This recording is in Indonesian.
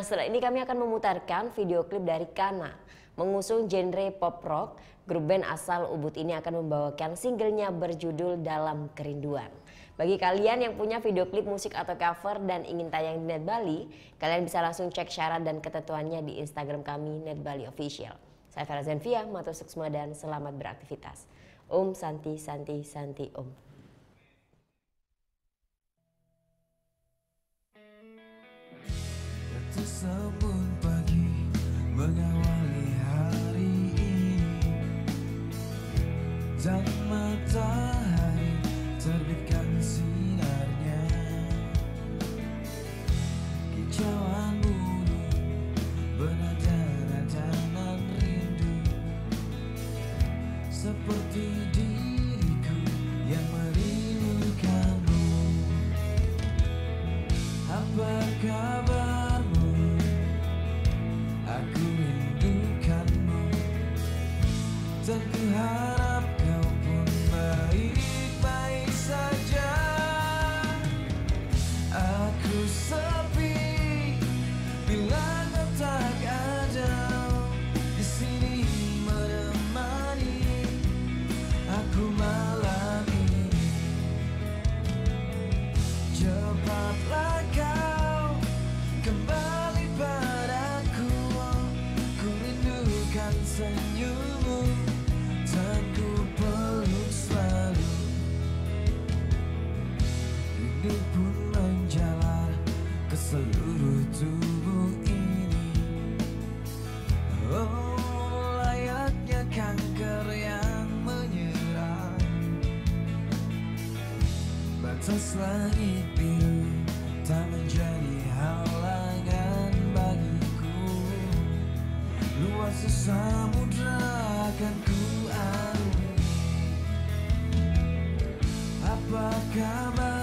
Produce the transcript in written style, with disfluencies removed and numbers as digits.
Setelah ini kami akan memutarkan video klip dari Kana. Mengusung genre pop rock, grup band asal Ubud ini akan membawakan singlenya berjudul Dalam Kerinduan. Bagi kalian yang punya video klip musik atau cover dan ingin tayang di Net Bali, kalian bisa langsung cek syarat dan ketentuannya di Instagram kami Net Bali Official. Saya Farah Zenvia, matur suksma dan selamat beraktivitas. Om Santi Santi Santi Om. Sambut pagi mengawali hari ini, dan matahari terbitkan sinarnya. Kicauan bulu bernada-nada rindu, seperti diriku yang merindukanmu. Apa kabarmu? Aku rindukanmu, dan ku harap kau pun baik-baik saja. Aku sepi bila kau tak ada di sini menemani aku malam ini. Cepatlah kau kembali padaku, ku rindukan senyummu dan ku peluk selalu. Rindu pun menjalar ke seluruh tubuh ini. Oh, layaknya kanker yang menyerang. Batas langit biru tak menjadi halangan bagiku. Luas samudra akan ku arungi. Apa kabar?